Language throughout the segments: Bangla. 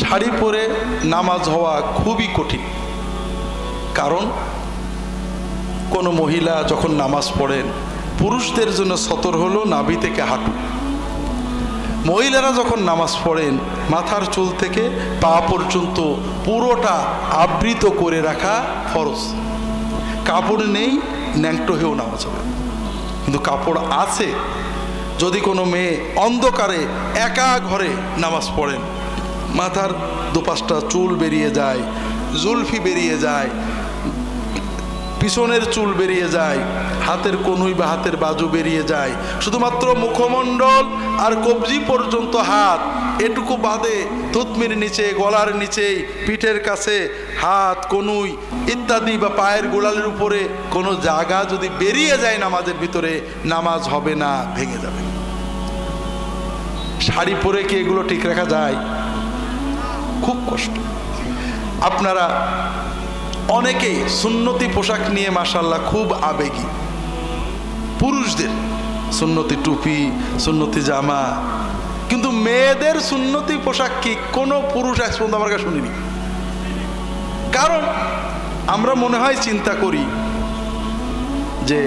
শাড়ি পরে নামাজ হওয়া খুবই কঠিন। কারণ কোনো মহিলা যখন নামাজ পড়েন, পুরুষদের জন্য সতর হলো নাভি থেকে হাঁটু। মহিলারা যখন নামাজ পড়েন, মাথার চুল থেকে পা পর্যন্ত পুরোটা আবৃত করে রাখা ফরজ। কাপড় নেই, ন্যাংটো হয়েও নামাজ হবে। কিন্তু কাপড় আছে, যদি কোনো মেয়ে অন্ধকারে একা ঘরে নামাজ পড়েন, মাথার দুপাশটা চুল বেরিয়ে যায়, জুলফি বেরিয়ে যায়, পিছনের চুল বেরিয়ে যায়, হাতের কনুই বা হাতের বাজু বেরিয়ে যায়, শুধুমাত্র মুখমণ্ডল আর কবজি পর্যন্ত হাত এটুকু বাদে থুতনির নিচে, গলার নিচে, পিঠের কাছে হাত, কনুই ইত্যাদি বা পায়ের গোড়ালির উপরে কোনো জায়গা যদি বেরিয়ে যায় নামাজের ভিতরে, নামাজ হবে না, ভেঙে যাবে। শাড়ি পরে কি এগুলো ঠিক রাখা যায়? খুব কষ্ট। আপনারা অনেকেই সুন্নতি পোশাক নিয়ে মাশাআল্লাহ খুব আবেগী। পুরুষদের সুন্নতি টুপি, সুন্নতি জামা, কিন্তু মেয়েদের সুন্নতি পোশাক কি কোনো পুরুষ আজ পর্যন্ত আমার কাছে শুনিনি। কারণ আমরা মনে হয় চিন্তা করি যে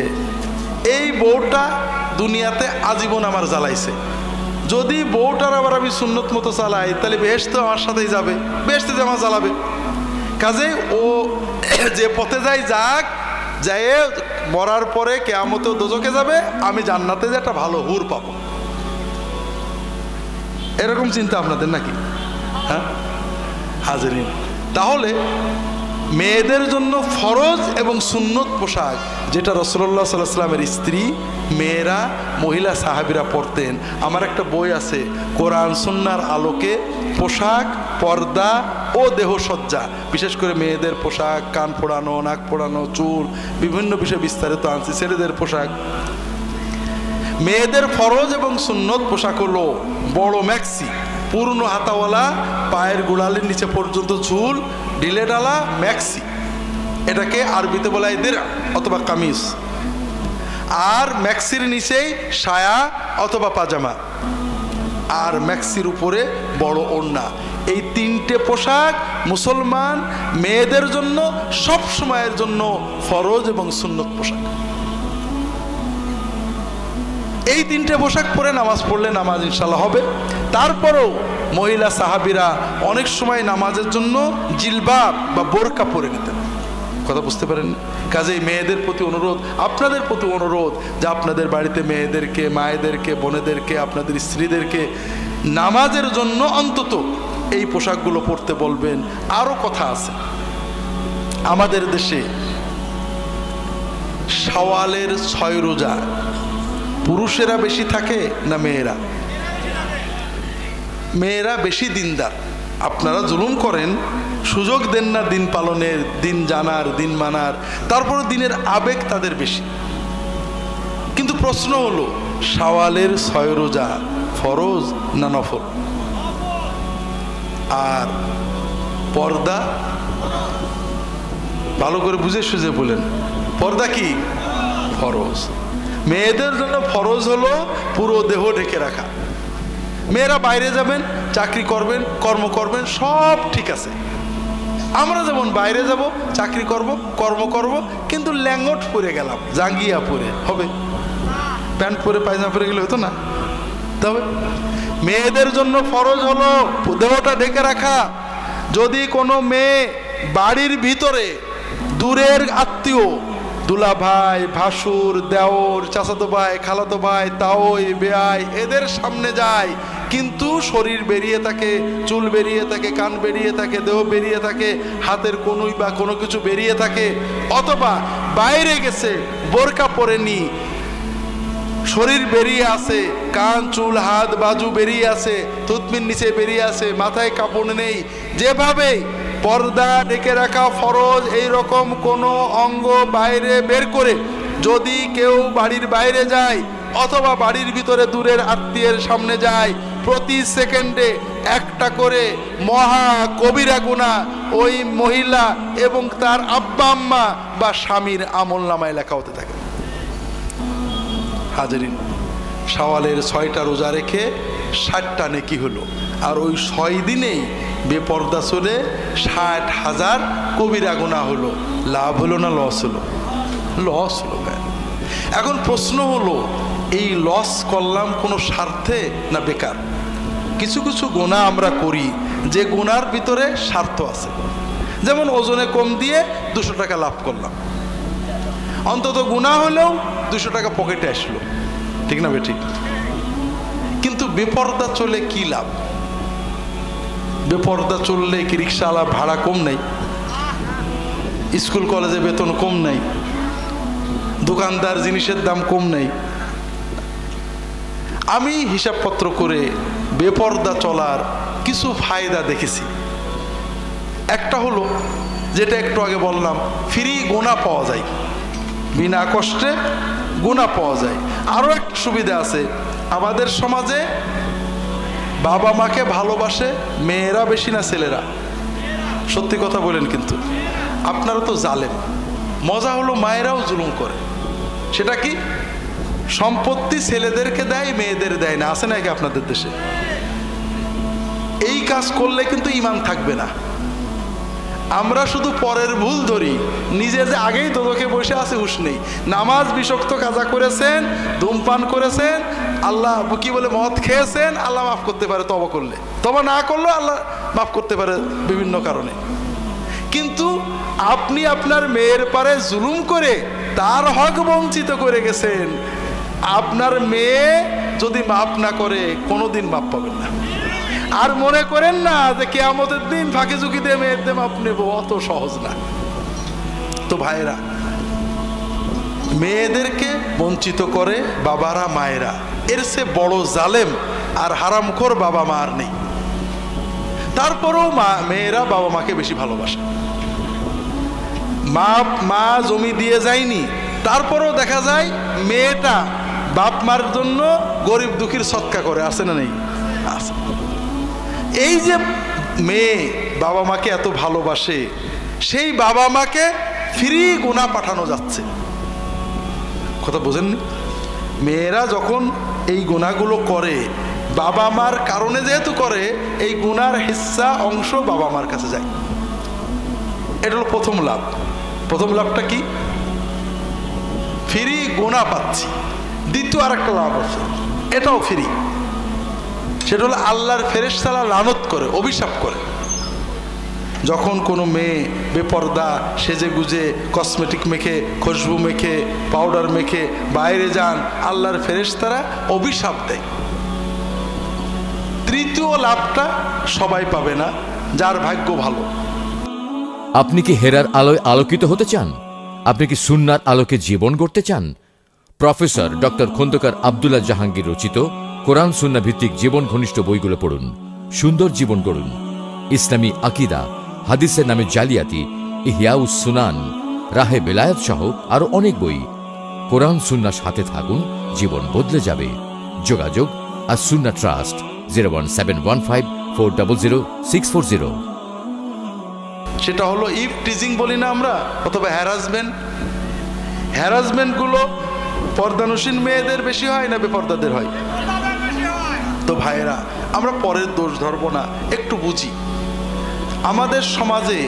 এই বউটা দুনিয়াতে আজীবন আমার জ্বালাইছে, যদি বউটার আবার আমি সুন্নত মতো চালাই তাহলে বেহেশতে আমার সাথেই যাবে, বেহেশতে যে আমার জ্বালাবে। কাজে ও যে পথে যায় যাক, যায় মরার পরে কিয়ামতেও দোজখে যাবে, আমি জান্নাতে যে একটা ভালো হুর পাবো, এরকম চিন্তা আপনাদের নাকি? হ্যাঁ হাজরিন, তাহলে মেয়েদের জন্য ফরজ এবং সুন্নত পোশাক যেটা রাসূলুল্লাহ সাল্লাল্লাহু আলাইহি ওয়াসাল্লামের স্ত্রী, মেয়েরা, মহিলা সাহাবীরা পরতেন। আমার একটা বই আছে, কোরআন সুন্নাহর আলোকে পোশাক, পর্দা ও দেহসজ্জা, বিশেষ করে মেয়েদের পোশাক, কান ফোড়ানো, নাক ফোড়ানো, চুল, বিভিন্ন বিষয়ে বিস্তারিত আনছি। ছেলেদের পোশাক, মেয়েদের ফরজ এবং সুন্নত পোশাক হলো বড় ম্যাক্সি, পূর্ণ হাতাওয়ালা, পায়ের গোড়ালির নিচে পর্যন্ত ঝুল, ঢিলে ডালা ম্যাক্সি। এটাকে আরবিতে বলা হয় দিরআ অথবা কামিজ। আর ম্যাক্সির নিচেই সায়া অথবা পাজামা, আর ম্যাক্সির উপরে বড় ওড়না। এই তিনটে পোশাক মুসলমান মেয়েদের জন্য সব সময়ের জন্য ফরজ এবং সুন্নত পোশাক। এই তিনটে পোশাক পরে নামাজ পড়লে নামাজ ইনশাল্লাহ হবে। তারপরেও মহিলা সাহাবীরা অনেক সময় নামাজের জন্য জিলবাব বা বোরকা পরে নিতেন। কথা বুঝতে পারেন? কাজেই মেয়েদের প্রতি অনুরোধ, আপনাদের প্রতি অনুরোধ যে আপনাদের বাড়িতে মেয়েদেরকে, মায়েদেরকে, বোনেদেরকে, আপনাদের স্ত্রীদেরকে নামাজের জন্য অন্তত এই পোশাকগুলো পরতে বলবেন। আরও কথা আছে, আমাদের দেশে শাওয়ালের 6 রোজা পুরুষেরা বেশি থাকে না মেয়েরা? মেয়েরা বেশি দিনদার। আপনারা জুলুম করেন, সুযোগ দেন না দিন পালনের, দিন জানার, দিন মানার, তারপরে দিনের আবেগ তাদের বেশি। কিন্তু প্রশ্ন হলো, শাওয়ালের 6 রোজা ফরজ না নফল? আর পর্দা, ভালো করে বুঝে সুঝে বলেন, পর্দা কি? ফরজ। মেয়েদের জন্য ফরজ হলো পুরো দেহ ঢেকে রাখা। মেয়েরা বাইরে যাবেন, চাকরি করবেন, কর্ম করবেন, সব ঠিক আছে। আমরা যেমন বাইরে যাব, চাকরি করব, কর্ম করব, কিন্তু ল্যাঙ্গট পরে গেলাম, জাঙ্গিয়া পরে হবে? প্যান্ট পরে পায়জামা পরে গেলে হতো না? তবে মেয়েদের জন্য ফরজ হলো দেহটা ঢেকে রাখা। যদি কোনো মেয়ে বাড়ির ভিতরে দূরের আত্মীয়, দুলা ভাই, ভাসুর, দেওর, চাচাতো ভাই, খালাতো ভাই, তাওই, বেয়াই, এদের সামনে যায়, কিন্তু শরীর বেরিয়ে থাকে, চুল বেরিয়ে থাকে, কান বেরিয়ে থাকে, দেহ বেরিয়ে থাকে, হাতের কনুই বা কোনো কিছু বেরিয়ে থাকে, অথবা বাইরে গেছে বোরকা পরেনি, শরীর বেরিয়ে আছে, কান, চুল, হাত, বাজু বেরিয়ে আছে, থুতনির নিচে বেরিয়ে আছে, মাথায় কাপড় নেই, যেভাবে পর্দা ঢেকে রাখা ফরজ, এই রকম কোনো অঙ্গ বাইরে বের করে যদি কেউ বাড়ির বাইরে যায় অথবা বাড়ির ভিতরে দূরের আত্মীয়ের সামনে যায়, প্রতি সেকেন্ডে একটা করে মহা কবিরা গুনাহ ওই মহিলা এবং তার আব্বা আম্মা বা স্বামীর আমল নামায় লেখা হতে থাকে। হাজরিন, শাওয়ালের 6টা রোজা রেখে 60টা নেকি হলো। আর ওই 6 দিনেই বেপর্দা চলে 60,000 কবিরা গুনাহ হলো, লাভ হলো না লস হলো? লস হলো। এখন প্রশ্ন হলো, এই লস করলাম কোনো স্বার্থে না বেকার? কিছু কিছু গুনাহ আমরা করি যে গুনার ভিতরে স্বার্থ আছে। যেমন ওজনে কম দিয়ে 200 টাকা লাভ করলাম, অন্তত গুনাহ হলেও 200 টাকা পকেটে আসলো, ঠিক না বেঠিক? কিন্তু বেপর্দা চলে কি লাভ? বেপর্দা চললে কি রিক্সাওয়ালা ভাড়া কম নেই? স্কুল কলেজে বেতন কম নেই? দোকানদার জিনিসের দাম কম নেই? আমি হিসাবপত্র করে বেপর্দা চলার কিছু ফায়দা দেখেছি। একটা হলো, যেটা একটু আগে বললাম, ফ্রি গুনাহ পাওয়া যায়, বিনা কষ্টে গুনাহ পাওয়া যায়। আরও একটা সুবিধা আছে, আমাদের সমাজে বাবা মাকে ভালোবাসে মেয়েরা বেশি না ছেলেরা? সত্যি কথা বলেন, কিন্তু আপনারা তো জালেম। মজা হলো মায়েরাও জুলুম করে। সেটা কি? সম্পত্তি ছেলেদেরকে দেয়, মেয়েদের দেয় না। আছে নাকি আপনাদের দেশে? এই কাজ করলে কিন্তু ঈমান থাকবে না। আমরা শুধু পরের ভুল ধরি, নিজে যে আগেই দোদকে বসে আছে হুঁশ নেই। নামাজ বিশক্ত কাজা করেছেন, ধূমপান করেছেন, আল্লাহ কি বলে মদ খেয়েছেন, আল্লাহ মাফ করতে পারে তওবা করলে। তওবা না করলেও আল্লাহ মাফ করতে পারে বিভিন্ন কারণে। কিন্তু আপনি আপনার মেয়ের পারে জুলুম করে তার হক বঞ্চিত করে গেছেন। আপনার মেয়ে যদি মাফ না করে কোনোদিন মাফ পাবেন না। আর মনে করেন না যে কিয়ামতের দিন ফাঁকি ঝুঁকি দিয়ে মেয়েদের মাপ নেব, অত সহজ না। তো ভাইরা, মেয়েদেরকে বঞ্চিত করে বাবারা মায়েরা, এর সে বড় জালেম আর হারামখোর বাবা মা আর নেই। তারপরেও মেয়েরা বাবা মাকে বেশি ভালোবাসে। মা জমি দিয়ে যায়নি, তারপরেও দেখা যায় মেয়েটা বাপ মার জন্য গরিব দুঃখীর সৎকা করে। আছে না নেই? আছে। এই যে মেয়ে বাবা মাকে এত ভালোবাসে, সেই বাবা মাকে ফ্রি গুনাহ পাঠানো যাচ্ছে। কথা বোঝেননি? মেয়েরা যখন এই গুনাহগুলো করে, বাবা মার কারণে যেহেতু করে, এই গুনার হিস্সা অংশ বাবা মার কাছে যায়। এটা হলো প্রথম লাভ। প্রথম লাভটা কি? ফ্রি গুনাহ পাচ্ছি। দ্বিতীয় আর একটা লাভ আছে, এটাও ফ্রি। সেটা হলো আল্লাহর ফেরেশতারা লানত করে, অভিশাপ করে। যখন কোনো মেয়ে বেপর্দা সেজে গুজে কসমেটিক মেখে, খুশবু মেখে, পাউডার মেখে বাইরে যান, আল্লাহর ফেরেশতারা অভিশাপ দেয়। তৃতীয় লাভটা সবাই পাবে না, যার ভাগ্য ভালো। আপনি কি হেরার আলোয় আলোকিত হতে চান? আপনি কি সুন্নাহর আলোকে জীবন গড়তে চান? প্রফেসর ডক্টর খন্দকার আব্দুল্লাহ জাহাঙ্গীর রচিত কোরআন সুন্নাহ ভিত্তিক জীবন ঘনিষ্ঠ বইগুলো পড়ুন, সুন্দর জীবন গড়ুন। ইসলামী আকিদা, হাদিসের নামে জালিয়াতি, ইহয়াউস সুনান, রাহে বেলায়েত সহ আরো অনেক বই। কোরআন সুন্নাহর সাথে থাকুন, জীবন বদলে যাবে। যোগাযোগ আর সুন্নাহ ট্রাস্ট 01715400640। সেটা হলো ইভ টিজিং বলি না আমরা, অথবা হ্যারাসমেন্ট। হ্যারাসমেন্টগুলো পর্দানসীন মেয়েদের বেশি হয় না বেপর্দাদের হয়? তো ভাইরা, আমরা পরের দোষ ধরবো না, একটু বুঝি। আমাদের সমাজে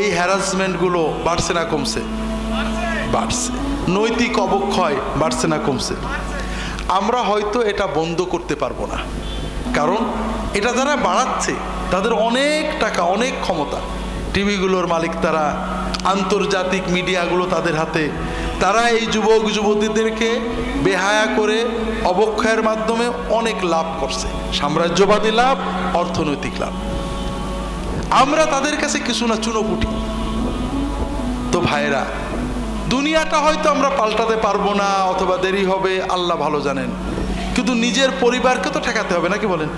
এই হ্যারাসমেন্টগুলো বাড়ছে না কমছে? বাড়ছে। নৈতিক অবক্ষয় বাড়ছে না কমছে? আমরা হয়তো এটা বন্ধ করতে পারবো না, কারণ এটা যারা বাড়াচ্ছে তাদের অনেক টাকা, অনেক ক্ষমতা। টিভিগুলোর মালিক তারা, আন্তর্জাতিক মিডিয়াগুলো তাদের হাতে। তারা এই যুবক যুবতীদেরকে বেহায়া করে অবক্ষয়ের মাধ্যমে অনেক লাভ করছে, সাম্রাজ্যবাদী লাভ, অর্থনৈতিক লাভ। আমরা তাদের কাছে কিছু না চুনোপুটি। তো ভাইরা, দুনিয়াটা হয়তো আমরা পাল্টাতে পারবো না, অথবা দেরি হবে, আল্লাহ ভালো জানেন। কিন্তু নিজের পরিবারকে তো ঠেকাতে হবে নাকি বলেন?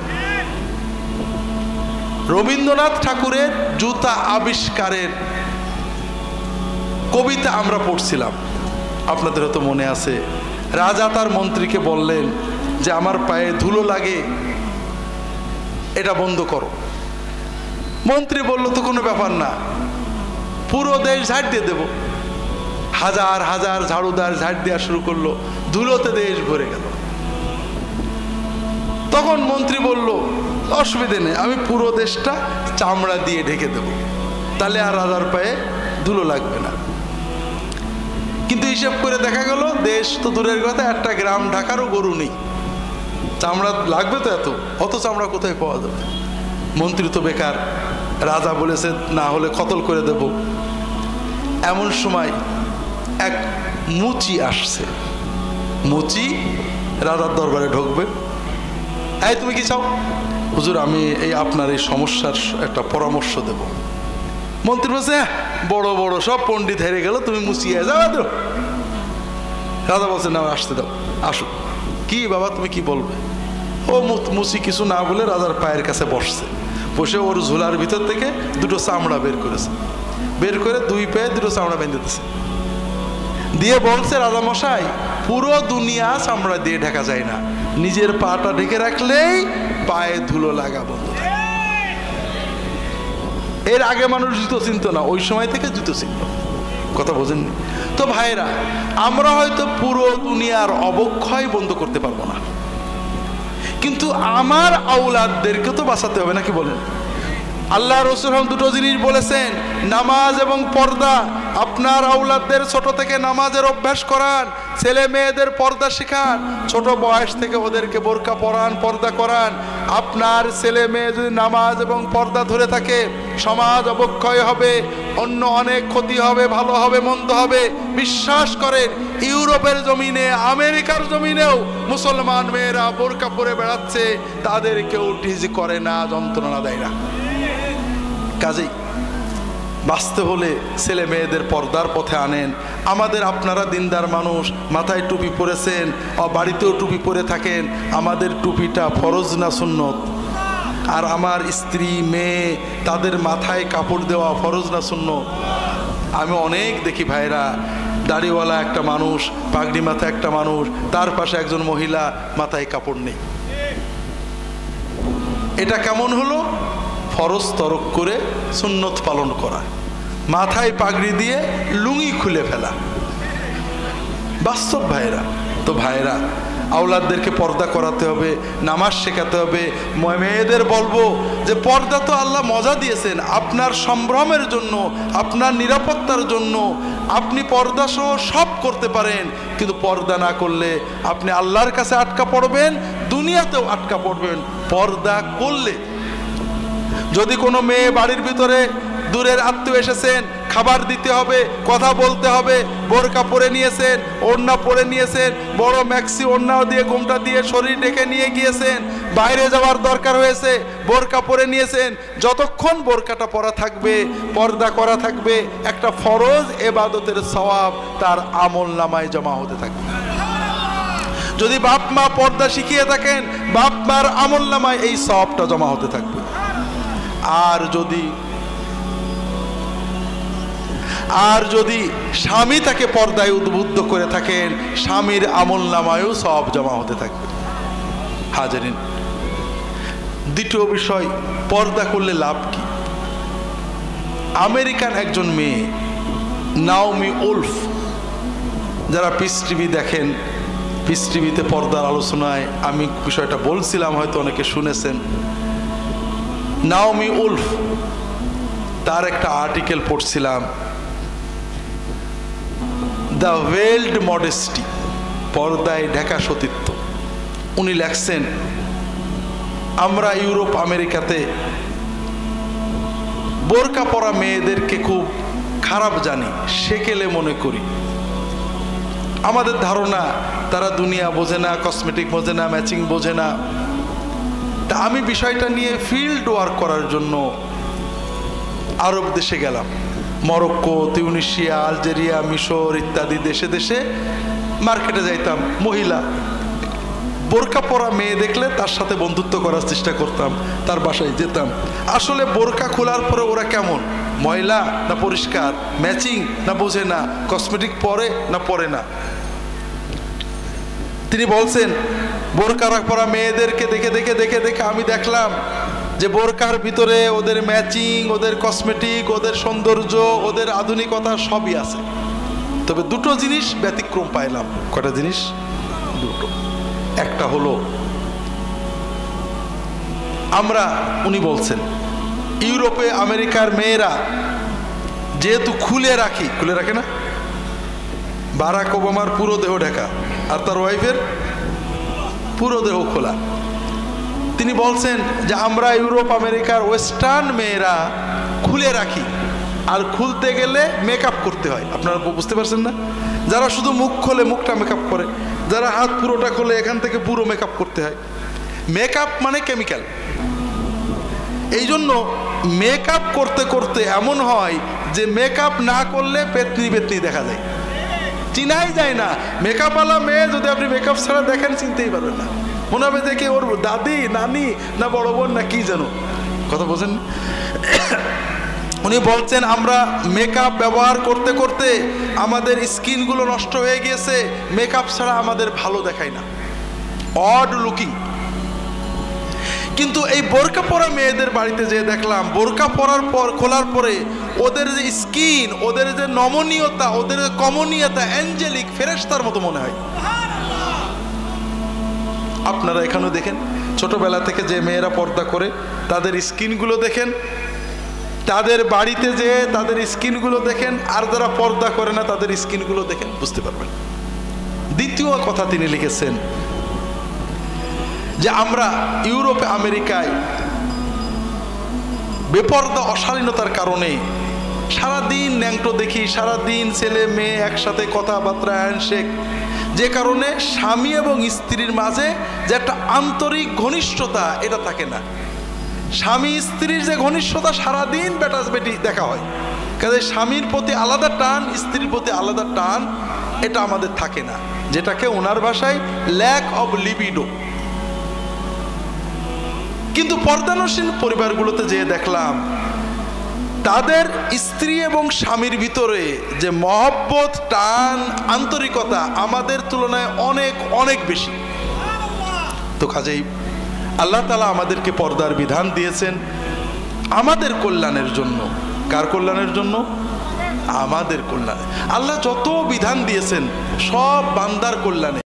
রবীন্দ্রনাথ ঠাকুরের জুতা আবিষ্কারের কবিতা আমরা পড়ছিলাম, আপনাদের হয়তো মনে আছে। রাজা তার মন্ত্রীকে বললেন যে আমার পায়ে ধুলো লাগে, এটা বন্ধ করো। মন্ত্রী বলল তো কোনো ব্যাপার না, পুরো দেশ ঝাড় দিয়ে দেব। হাজার হাজার ঝাড়ুদার ঝাড় দেওয়া শুরু করলো, ধুলোতে দেশ ভরে গেল। তখন মন্ত্রী বলল অসুবিধে নেই, আমি পুরো দেশটা চামড়া দিয়ে ঢেকে দেব, তাহলে আর রাজার পায়ে ধুলো লাগবে না। কিন্তু হিসাব করে দেখা গেল দেশ তো দূরের কথা, একটা গ্রাম ঢাকারও গরু নেই, চামড়া লাগবে তো অত চামড়া কোথায় পাওয়া যাবে? মন্ত্রী তো বেকার, রাজা বলেছে না হলে কতল করে দেব। এমন সময় এক মুচি আসছে, মুচি রাজার দরবারে ঢুকবে। এই তুমি কি চাও? হুজুর আমি এই আপনার এই সমস্যার একটা পরামর্শ দেব। মন্ত্রী বলছে বড় বড় সব পণ্ডিত হেরে গেল, তুমি মুচিয়ে যাও তো। রাজা বলছে না আসতে দাও, আসো। কি বাবা তুমি কি বলবে? ও মুচি কিছু না বলে রাজার পায়ের কাছে বসছে, বসে ওর ঝোলার ভিতর থেকে দুটো চামড়া বের করেছে, বের করে দুই পায়ে দুটো চামড়া বেঁধে দিতেছে, দিয়ে বলছে রাজা মশাই পুরো দুনিয়া চামড়া দিয়ে ঢাকা যায় না, নিজের পাটা ঢেকে রাখলেই পায়ে ধুলো লাগা বন্ধ থাকে। এর আগে মানুষ জুতো চিনত না, ওই সময় থেকে জুতো চিনত। কথা বোঝেননি তো ভাইরা? আমরা হয়তো পুরো দুনিয়ার অবক্ষয় বন্ধ করতে পারবো না, কিন্তু আমার আওলাদদেরকে তো বাঁচাতে হবে, নাকি বলেন? আল্লাহ রাসূল দুটো জিনিস বলেছেন, নামাজ এবং পর্দা। আপনার আওলাদদের ছোট থেকে নামাজের অভ্যাস করান, ছেলে মেয়েদের পর্দা শেখান, ছোট বয়স থেকে ওদেরকে বোরকা পরান, পর্দা করান। আপনার ছেলে মেয়ে যদি নামাজ এবং পর্দা ধরে থাকে, সমাজ অবক্ষয় হবে, অন্য অনেক ক্ষতি হবে, ভালো হবে মন্দ হবে। বিশ্বাস করেন ইউরোপের জমিনে, আমেরিকার জমিনেও মুসলমান মেয়েরা বোরকা পরে বেড়াচ্ছে, তাদের কেউ টিজ করে না, যন্ত্রণা দেয় না। কাজেই বাঁচতে হলে ছেলে মেয়েদের পর্দার পথে আনেন। আমাদের আপনারা দিনদার মানুষ, মাথায় টুপি পরেছেন, বাড়িতেও টুপি পরে থাকেন, আমাদের টুপিটা ফরজ না সুন্নত? আর আমার স্ত্রী মেয়ে তাদের মাথায় কাপড় দেওয়া ফরজ না সুন্নত? আমি অনেক দেখি ভাইরা, দাড়িওয়ালা একটা মানুষ, পাগড়ি মাথায় একটা মানুষ, তার পাশে একজন মহিলা, মাথায় কাপড় নেই। এটা কেমন হলো? ফরজ তরক করে সুন্নত পালন করা, মাথায় পাগড়ি দিয়ে লুঙ্গি খুলে ফেলা। বাস্তব ভাইরা। তো ভাইরা আওলাদদেরকে পর্দা করাতে হবে, নামাজ শেখাতে হবে। মেয়েদের বলবো যে পর্দা তো আল্লাহ মজা দিয়েছেন আপনার সম্ভ্রমের জন্য, আপনার নিরাপত্তার জন্য। আপনি পর্দা সহ সব করতে পারেন, কিন্তু পর্দা না করলে আপনি আল্লাহর কাছে আটকা পড়বেন, দুনিয়াতেও আটকা পড়বেন। পর্দা করলে যদি কোনো মেয়ে বাড়ির ভিতরে দূরের আত্মীয় এসেছেন, খাবার দিতে হবে, কথা বলতে হবে, বোরকা পরে নিয়েছেন, ওড়না পরে নিয়েছেন, বড় ম্যাক্সি ওড়না দিয়ে ঘোমটা দিয়ে শরীর ঢেকে নিয়ে গিয়েছেন, বাইরে যাওয়ার দরকার হয়েছে, বোরকা পরে নিয়েছেন, যতক্ষণ বোরকাটা পরা থাকবে, পর্দা করা থাকবে, একটা ফরজ ইবাদতের সওয়াব তার আমলনামায় জমা হতে থাকবে। যদি বাপ মা পর্দা শিখিয়ে থাকেন, বাপ মার আমলনামায় এই সওয়াবটা জমা হতে থাকবে। আর যদি স্বামী তাকে পর্দায় উদ্বুদ্ধ করে থাকেন, স্বামীর আমলনামায়ও সওয়াব জমা হতে থাকবে। হাজারিন, দ্বিতীয় বিষয়, পর্দা করলে লাভ কি? আমেরিকান একজন মেয়ে নাওমি ওলফ, যারা পিস টিভি দেখেন, পিস টিভিতে পর্দার আলোচনায় আমি বিষয়টা বলছিলাম, হয়তো অনেকে শুনেছেন। নাওমি ওলফ, তার একটা আর্টিকেল পড়ছিলাম, দ্য ওয়েল্ড মডেস্টি, পর্দায় ঢাকা সতীত্ব। উনি লেখছেন, আমরা ইউরোপ আমেরিকাতে বোরকা পরা মেয়েদেরকে খুব খারাপ জানি, সেকেলে মনে করি। আমাদের ধারণা তারা দুনিয়া বোঝে না, কসমেটিক বোঝে না, ম্যাচিং বোঝে না। তা আমি বিষয়টা নিয়ে ফিল্ড ওয়ার্ক করার জন্য আরব দেশে গেলাম, মরক্কো, তিউনিসিয়া, আলজেরিয়া, মিশর ইত্যাদি দেশে দেশে মার্কেটে যাইতাম। মহিলা বোরকা পরা মেয়ে দেখলে তার সাথে বন্ধুত্ব করার চেষ্টা করতাম, তার বাসায় যেতাম। আসলে বোরকা খোলার পরে ওরা কেমন, ময়লা না পরিষ্কার, ম্যাচিং না বোঝে না, কসমেটিক পরে না পরে না। তিনি বলছেন, বোরকা পরা মেয়েদেরকে দেখে দেখে দেখে দেখে আমি দেখলাম যে বোরকার ভিতরে ওদের ম্যাচিং, ওদের কসমেটিক, ওদের সৌন্দর্য, ওদের আধুনিকতা সবই আছে। তবে দুটো জিনিস ব্যতিক্রম পাইলাম। কটা জিনিস? দুটো। একটা হলো উনি বলছেন ইউরোপে আমেরিকার মেয়েরা যেহেতু খুলে রাখে না, বারাক ওবামার পুরো দেহ ঢাকা আর তার ওয়াইফের পুরো দেহ খোলা। তিনি বলছেন যে আমরা ইউরোপ আমেরিকার ওয়েস্টার্ন মেয়েরা খুলে রাখি, আর খুলতে গেলে মেকআপ করতে হয়। আপনারা বুঝতে পারছেন না? যারা শুধু মুখ খোলে মুখটা মেকআপ করে, যারা হাত পুরোটা খোলে এখান থেকে পুরো মেকআপ করতে হয়। মেকআপ মানে কেমিক্যাল। এই জন্য মেকআপ করতে করতে এমন হয় যে মেকআপ না করলে পেতনি পেতনি দেখা যায়, চিনাই যায় না। মেকআপওয়ালা মেয়ে যদি আপনি মেকআপ ছাড়া দেখেন চিনতেই পারবেন না, মনে হবে দেখে ওর দাদি নানি না বড় বোন না কি যেন। কথা বলছেন? উনি বলছেন আমরা মেকআপ ব্যবহার করতে করতে আমাদের স্কিনগুলো নষ্ট হয়ে গিয়েছে, মেকআপ ছাড়া আমাদের ভালো দেখায় না, অড লুকিং। কিন্তু এই বোরকা পরা মেয়েদের বাড়িতে যেয়ে দেখলাম বোরকা পরার পর খোলার পরে ওদের যে স্কিন, ওদের যে নমনীয়তা, ওদের যে কমনীয়তা অ্যাঞ্জেলিক ফেরেশতার মতো মনে হয়। আপনারা এখানেও দেখেন ছোটবেলা থেকে যে মেয়েরা পর্দা করে তাদের স্কিনগুলো দেখেন, তাদের বাড়িতে যে তাদের স্কিনগুলো দেখেন, আর যারা পর্দা করে না তাদের স্কিনগুলো দেখেন, বুঝতে পারবেন। দ্বিতীয় কথা তিনি লিখেছেন যে আমরা ইউরোপে আমেরিকায় বেপর্দা অশালীনতার কারণে সারাদিন ন্যাংটো দেখি, সারাদিন ছেলে মেয়ে একসাথে কথাবার্তা হ্যান্ডশেক, যে কারণে স্বামী এবং স্ত্রীর মাঝে যে একটা আন্তরিক ঘনিষ্ঠতা এটা থাকে না। স্বামী স্ত্রীর যে ঘনিষ্ঠতা সারাদিন বেটাস বেটি দেখা হয়, কাজে স্বামীর প্রতি আলাদা টান, স্ত্রীর প্রতি আলাদা টান এটা আমাদের থাকে না, যেটাকে ওনার ভাষায় ল্যাক অব লিবিডো। কিন্তু পর্দানসীন পরিবারগুলোতে যেয়ে দেখলাম তাদের স্ত্রী এবং স্বামীর ভিতরে যে মহব্বত, টান, আন্তরিকতা আমাদের তুলনায় অনেক অনেক বেশি। তো কাজেই আল্লাহ তাআলা আমাদেরকে পর্দার বিধান দিয়েছেন আমাদের কল্যাণের জন্য। কার কল্যাণের জন্য? আমাদের কল্যাণে। আল্লাহ যত বিধান দিয়েছেন সব বান্দার কল্যাণে।